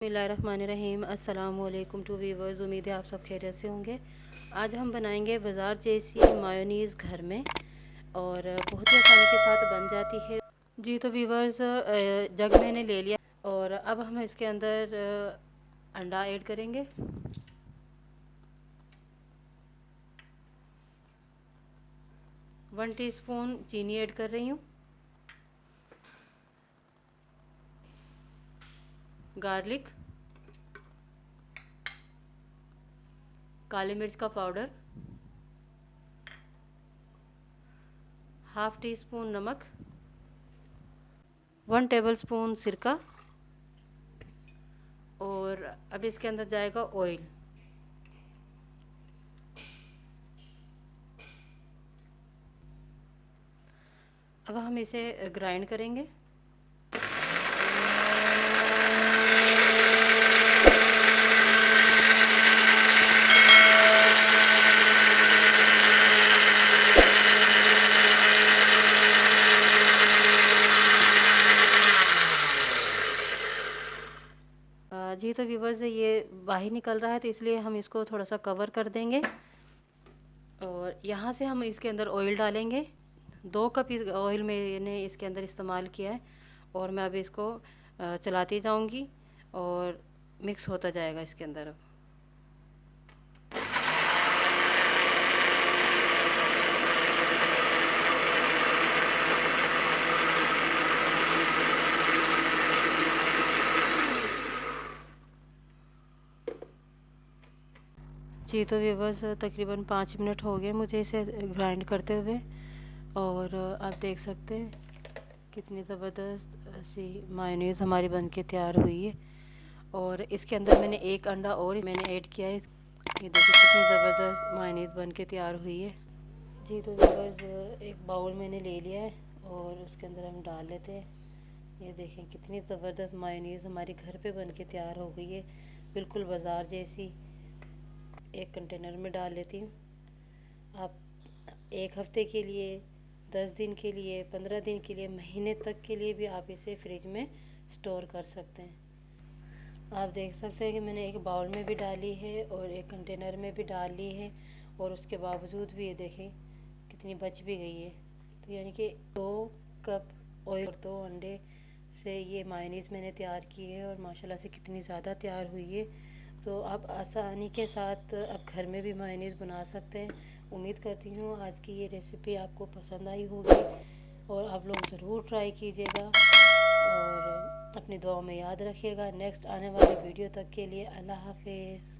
बिस्मिल्लाहिर्रहमानिर्रहीम। अस्सलाम वालेकुम टू व्यूअर्स। उम्मीद है आप सब खैरियत से होंगे। आज हम बनाएंगे बाज़ार जैसी मायोनीज़ घर में और बहुत ही आसानी के साथ बन जाती है। जी तो व्यूअर्स, जग मैंने ले लिया और अब हम इसके अंदर अंडा ऐड करेंगे। वन टीस्पून चीनी ऐड कर रही हूँ। गार्लिक, काली मिर्च का पाउडर, हाफ़ टी स्पून नमक, 1 टेबलस्पून सिरका और अब इसके अंदर जाएगा ऑयल। अब हम इसे ग्राइंड करेंगे। जी तो व्यूवर्स, ये बाहर निकल रहा है तो इसलिए हम इसको थोड़ा सा कवर कर देंगे और यहाँ से हम इसके अंदर ऑयल डालेंगे। 2 कप ऑयल मैंने इसके अंदर इस्तेमाल किया है और मैं अभी इसको चलाती जाऊंगी और मिक्स होता जाएगा इसके अंदर। अब जी तो व्यूवर्स, तकरीबन 5 मिनट हो गए मुझे इसे ग्राइंड करते हुए और आप देख सकते हैं कितनी ज़बरदस्त सी मायोनीज़ हमारी बनके तैयार हुई है। और इसके अंदर मैंने एक अंडा और मैंने ऐड किया है। ये देखिए कितनी ज़बरदस्त मायोनीज़ बनके तैयार हुई है। जी तो व्यूवर्स, एक बाउल मैंने ले लिया है और उसके अंदर हम डाल लेते हैं। ये देखें कितनी ज़बरदस्त मायोनीज़ हमारी घर पे बनके तैयार हो गई है, बिल्कुल बाज़ार जैसी। एक कंटेनर में डाल लेती हूँ। आप 1 हफ़्ते के लिए, 10 दिन के लिए, 15 दिन के लिए, महीने तक के लिए भी आप इसे फ्रिज में स्टोर कर सकते हैं। आप देख सकते हैं कि मैंने एक बाउल में भी डाली है और एक कंटेनर में भी डाल ली है और उसके बावजूद भी ये देखें कितनी बच भी गई है। तो यानी कि 2 कप ऑयल और 2 अंडे से ये मायोनीज़ मैंने तैयार की है और माशाल्लाह से कितनी ज़्यादा तैयार हुई है। तो आप आसानी के साथ आप घर में भी मायोनीज़ बना सकते हैं। उम्मीद करती हूँ आज की ये रेसिपी आपको पसंद आई होगी और आप लोग ज़रूर ट्राई कीजिएगा और अपनी दुआओं में याद रखिएगा। नेक्स्ट आने वाले वीडियो तक के लिए अल्लाह हाफ़िज़।